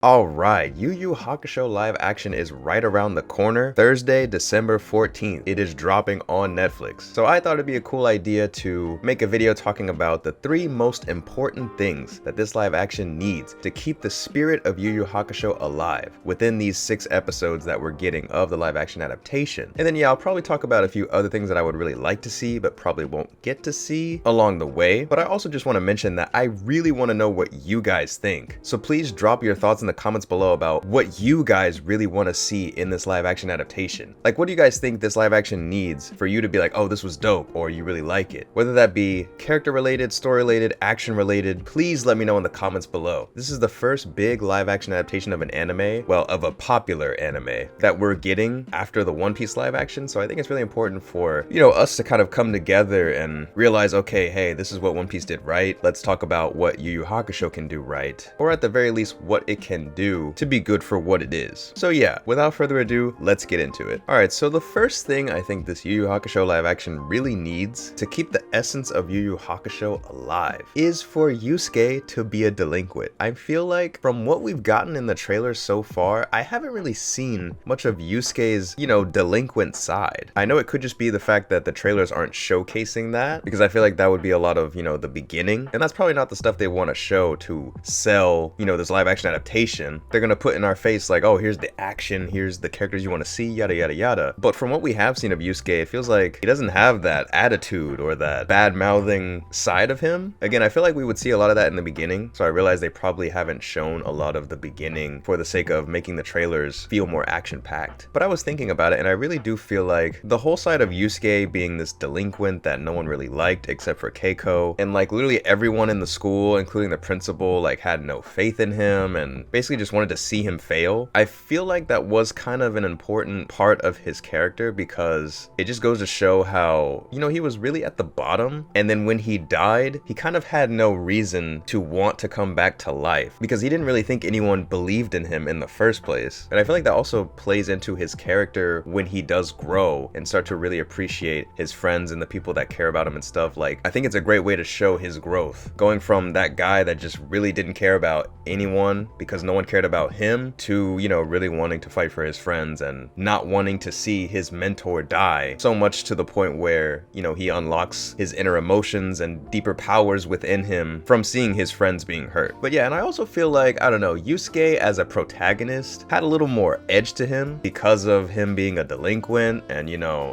Alright, Yu Yu Hakusho live action is right around the corner. Thursday, December 14th. It is dropping on Netflix. So I thought it'd be a cool idea to make a video talking about the 3 most important things that this live action needs to keep the spirit of Yu Yu Hakusho alive within these 6 episodes that we're getting of the live action adaptation. And then yeah, I'll probably talk about a few other things that I would really like to see, but probably won't get to see along the way. But I also just want to mention that I really want to know what you guys think. So please drop your thoughts in the comments below about what you guys really want to see in this live action adaptation. Like, what do you guys think this live action needs for you to be like, oh, this was dope, or you really like it? Whether that be character related, story related, action related, please let me know in the comments below. This is the first big live action adaptation of an anime, well, of a popular anime that we're getting after the One Piece live action. So I think it's really important for, us to kind of come together and realize, okay, hey, this is what One Piece did right. Let's talk about what Yu Yu Hakusho can do right, or at the very least, what it can do to be good for what it is. So yeah, without further ado, let's get into it. Alright, so the first thing I think this Yu Yu Hakusho live action really needs to keep the essence of Yu Yu Hakusho alive is for Yusuke to be a delinquent. I feel like from what we've gotten in the trailer so far, I haven't really seen much of Yusuke's, delinquent side. I know it could just be the fact that the trailers aren't showcasing that, because I feel like that would be a lot of, the beginning, and that's probably not the stuff they want to show to sell, this live action adaptation. They're gonna put in our face like, oh, here's the action, here's the characters you want to see, yada yada yada. But from what we have seen of Yusuke, it feels like he doesn't have that attitude or that bad mouthing side of him. Again, I feel like we would see a lot of that in the beginning, so I realize they probably haven't shown a lot of the beginning for the sake of making the trailers feel more action packed. But I was thinking about it, and I really do feel like the whole side of Yusuke being this delinquent that no one really liked except for Keiko, and like literally everyone in the school, including the principal, like had no faith in him and basically just wanted to see him fail. I feel like that was kind of an important part of his character, because it just goes to show how, he was really at the bottom, and then when he died, he kind of had no reason to want to come back to life because he didn't really think anyone believed in him in the first place. And I feel like that also plays into his character when he does grow and start to really appreciate his friends and the people that care about him and stuff. Like, I think it's a great way to show his growth, going from that guy that just really didn't care about anyone because no one cared about him to, really wanting to fight for his friends and not wanting to see his mentor die, so much to the point where, he unlocks his inner emotions and deeper powers within him from seeing his friends being hurt. But yeah, and I also feel like, I don't know, Yusuke as a protagonist had a little more edge to him because of him being a delinquent, and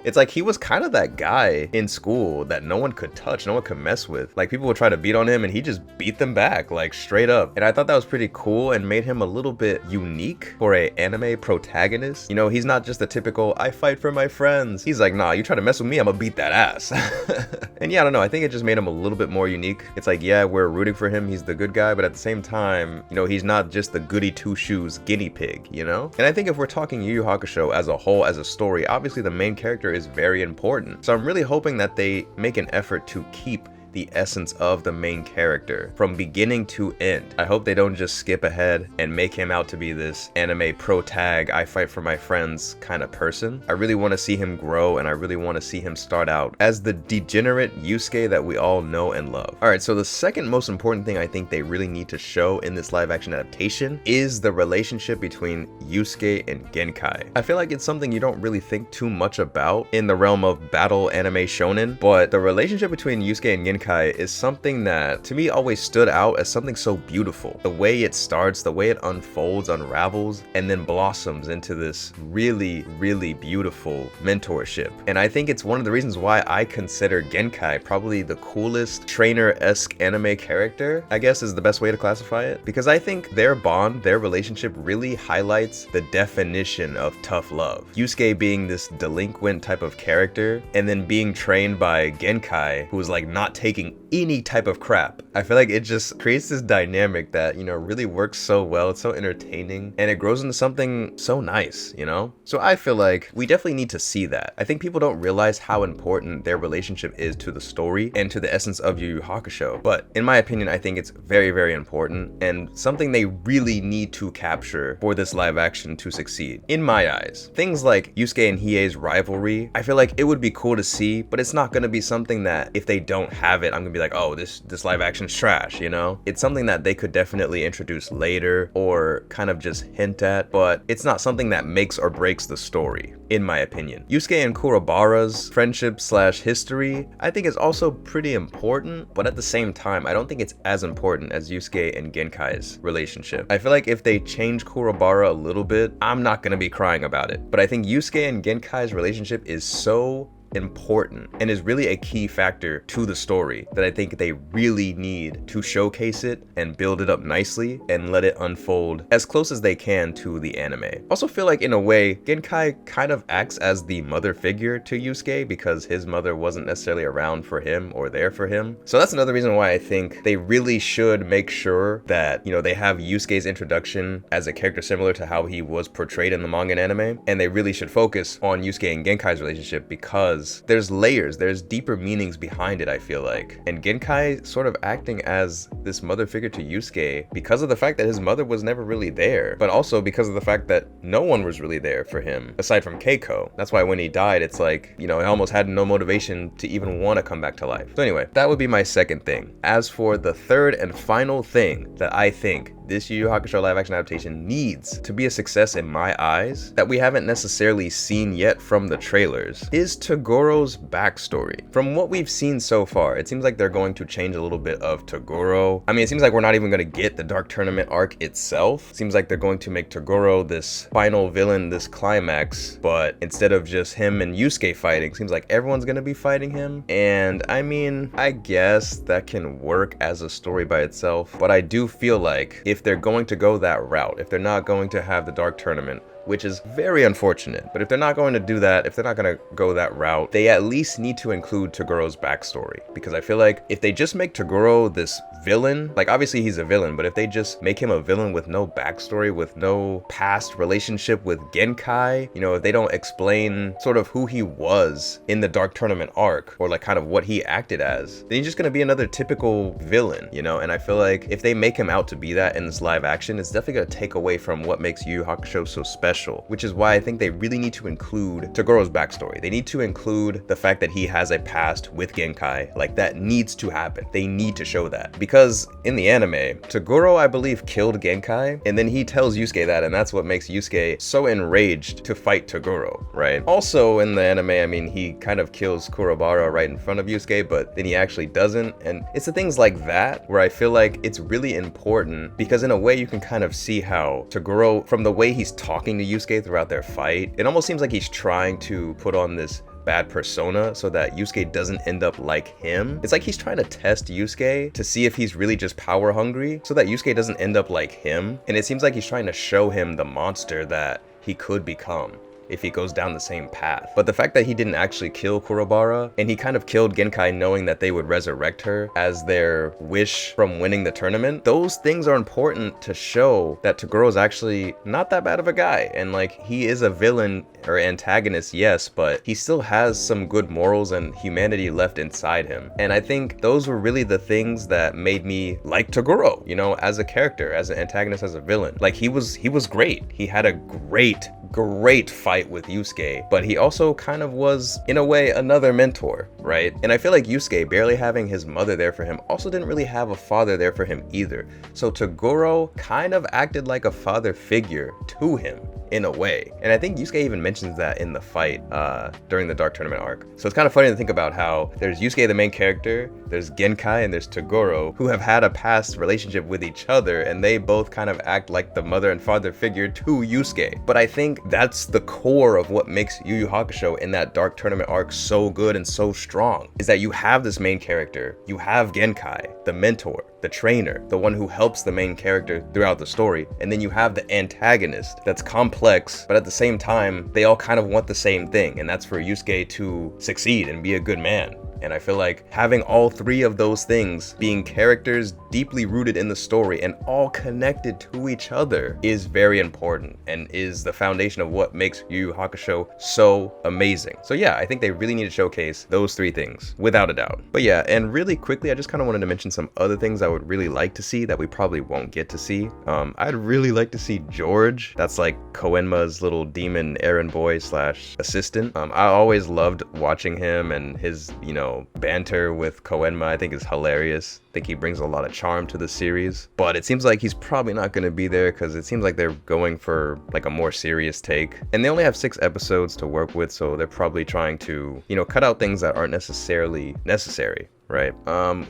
it's like he was kind of that guy in school that no one could touch, no one could mess with. Like, people would try to beat on him and he just beat them back, like straight up. And I thought that was pretty cool and made him a little bit unique for a anime protagonist. He's not just the typical, I fight for my friends. He's like, nah, you try to mess with me, I'm gonna beat that ass. And yeah, I don't know, I think it just made him a little bit more unique. It's like, yeah, we're rooting for him, he's the good guy, but at the same time, he's not just the goody two-shoes guinea pig, And I think if we're talking Yu Yu Hakusho as a whole, as a story, obviously the main character is very important. So I'm really hoping that they make an effort to keep the essence of the main character from beginning to end. I hope they don't just skip ahead and make him out to be this anime pro tag, I fight for my friends kind of person. I really want to see him grow, and I really want to see him start out as the degenerate Yusuke that we all know and love. Alright, so the second most important thing I think they really need to show in this live action adaptation is the relationship between Yusuke and Genkai. I feel like it's something you don't really think too much about in the realm of battle anime shonen, but the relationship between Yusuke and Genkai is something that to me always stood out as something so beautiful. The way it starts, the way it unfolds, unravels, and then blossoms into this really, really beautiful mentorship. And I think it's one of the reasons why I consider Genkai probably the coolest trainer-esque anime character, I guess is the best way to classify it, because I think their bond, their relationship really highlights the definition of tough love. Yusuke being this delinquent type of character, and then being trained by Genkai, who's like not taking any type of crap. I feel like it just creates this dynamic that, really works so well. It's so entertaining, and it grows into something so nice, So I feel like we definitely need to see that. I think people don't realize how important their relationship is to the story and to the essence of Yu Yu Hakusho. But in my opinion, I think it's very, very important and something they really need to capture for this live action to succeed. In my eyes, things like Yusuke and Hiei's rivalry, I feel like it would be cool to see, but it's not going to be something that if they don't have have it, I'm gonna be like, oh, this live action's trash, you know? It's something that they could definitely introduce later or kind of just hint at, but it's not something that makes or breaks the story, in my opinion. Yusuke and Kurobara's friendship slash history, I think is also pretty important, but at the same time, I don't think it's as important as Yusuke and Genkai's relationship. I feel like if they change Kurobara a little bit, I'm not gonna be crying about it. But I think Yusuke and Genkai's relationship is so important and is really a key factor to the story that I think they really need to showcase it and build it up nicely and let it unfold as close as they can to the anime. Also feel like in a way Genkai kind of acts as the mother figure to Yusuke because his mother wasn't necessarily around for him or there for him. So that's another reason why I think they really should make sure that, you know, they have Yusuke's introduction as a character similar to how he was portrayed in the manga and anime, and they really should focus on Yusuke and Genkai's relationship because there's layers, there's deeper meanings behind it, I feel like. And Genkai sort of acting as this mother figure to Yusuke because of the fact that his mother was never really there, but also because of the fact that no one was really there for him aside from Keiko. That's why when he died, it's like, you know, he almost had no motivation to even want to come back to life. So anyway, that would be my second thing. As for the third and final thing that I think this Yu Yu Hakusho live action adaptation needs to be a success in my eyes, that we haven't necessarily seen yet from the trailers, is Togoro's backstory. From what we've seen so far, it seems like they're going to change a little bit of Togoro. I mean, it seems like we're not even going to get the Dark Tournament arc itself. It seems like they're going to make Togoro this final villain, this climax, but instead of just him and Yusuke fighting, it seems like everyone's going to be fighting him. And I mean, I guess that can work as a story by itself, but I do feel like if they're going to go that route, if they're not going to have the Dark Tournament, which is very unfortunate, but if they're not going to do that, if they're not going to go that route, they at least need to include Togoro's backstory. Because I feel like if they just make Togoro this villain, like obviously he's a villain, but if they just make him a villain with no backstory, with no past relationship with Genkai, you know, if they don't explain sort of who he was in the Dark Tournament arc, or like kind of what he acted as, then he's just going to be another typical villain, you know? And I feel like if they make him out to be that in this live action, it's definitely going to take away from what makes Yu Yu Hakusho so special. Which is why I think they really need to include Togoro's backstory. They need to include the fact that he has a past with Genkai. Like, that needs to happen. They need to show that. Because in the anime, Togoro, I believe, killed Genkai, and then he tells Yusuke that, and that's what makes Yusuke so enraged to fight Togoro, right? Also in the anime, I mean, he kind of kills Kurobara right in front of Yusuke, but then he actually doesn't. And it's the things like that where I feel like it's really important, because in a way you can kind of see how Togoro, from the way he's talking to Yusuke throughout their fight, it almost seems like he's trying to put on this bad persona so that Yusuke doesn't end up like him. It's like he's trying to test Yusuke to see if he's really just power hungry so that Yusuke doesn't end up like him. And it seems like he's trying to show him the monster that he could become if he goes down the same path. But the fact that he didn't actually kill Kurobara, and he kind of killed Genkai knowing that they would resurrect her as their wish from winning the tournament, those things are important to show that Togoro's actually not that bad of a guy. And like, he is a villain or antagonist, yes, but he still has some good morals and humanity left inside him. And I think those were really the things that made me like Togoro, you know, as a character, as an antagonist, as a villain. Like, he was great. He had a great fight with Yusuke, but he also kind of was, in a way, another mentor, right? And I feel like Yusuke, barely having his mother there for him, also didn't really have a father there for him either. So Togoro kind of acted like a father figure to him, in a way. And I think Yusuke even mentions that in the fight during the Dark Tournament arc. So it's kind of funny to think about how there's Yusuke, the main character, there's Genkai, and there's Togoro, who have had a past relationship with each other, and they both kind of act like the mother and father figure to Yusuke. But I think that's the core of what makes Yu Yu Hakusho in that Dark Tournament arc so good and so strong, is that you have this main character, you have Genkai, the mentor, the trainer, the one who helps the main character throughout the story, and then you have the antagonist that's complex, but at the same time, they all kind of want the same thing, and that's for Yusuke to succeed and be a good man. And I feel like having all three of those things being characters deeply rooted in the story and all connected to each other is very important and is the foundation of what makes Yu Yu Hakusho so amazing. So yeah, I think they really need to showcase those three things, without a doubt. But yeah, and really quickly, I just kind of wanted to mention some other things I would really like to see that we probably won't get to see. I'd really like to see George. That's like Koenma's little demon errand boy slash assistant. I always loved watching him and his, you know, banter with Koenma, I think is hilarious. I think he brings a lot of charm to the series, but it seems like he's probably not going to be there because it seems like they're going for like a more serious take, and they only have 6 episodes to work with, so they're probably trying to, cut out things that aren't necessarily necessary. Right.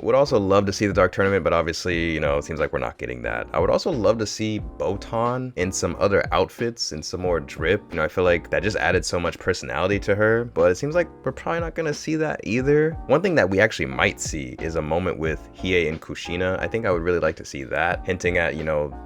Would also love to see the Dark Tournament, but obviously, it seems like we're not getting that. I would also love to see Botan in some other outfits and some more drip. I feel like that just added so much personality to her, but it seems like we're probably not gonna see that either. One thing that we actually might see is a moment with Hiei and Kushina. I think I would really like to see that, hinting at,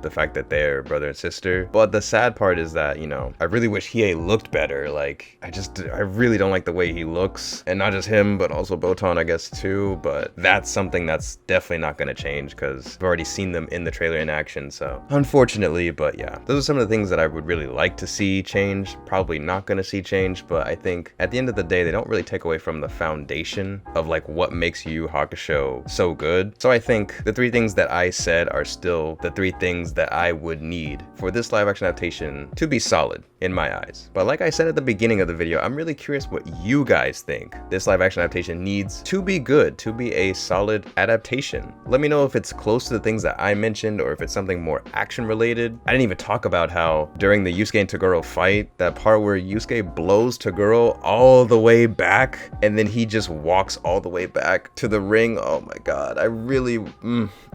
the fact that they're brother and sister. But the sad part is that, I really wish Hiei looked better. Like, I really don't like the way he looks, and not just him, but also Botan, I guess, too. But that's something that's definitely not going to change because I've already seen them in the trailer in action, so unfortunately. But yeah, those are some of the things that I would really like to see change. Probably not going to see change, but I think at the end of the day, they don't really take away from the foundation of like what makes Yu Yu Hakusho so good. So I think the 3 things that I said are still the 3 things that I would need for this live action adaptation to be solid in my eyes. But like I said at the beginning of the video, I'm really curious what you guys think this live action adaptation needs to be good, to be a solid adaptation. Let me know if it's close to the things that I mentioned or if it's something more action related. I didn't even talk about how during the Yusuke and Toguro fight, that part where Yusuke blows Toguro all the way back and then he just walks all the way back to the ring. Oh my god, I really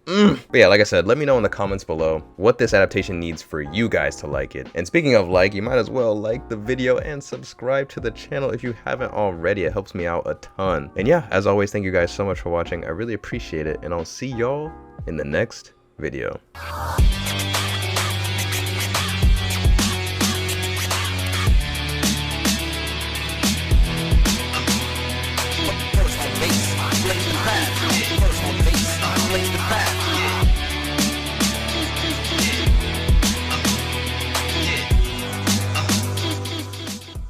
But yeah, like I said, let me know in the comments below what this adaptation needs for you guys to like it. And speaking of like, you might as well like the video and subscribe to the channel if you haven't already. It helps me out a ton. And yeah, as always, thank you guys so much for watching. I really appreciate it, and I'll see y'all in the next video.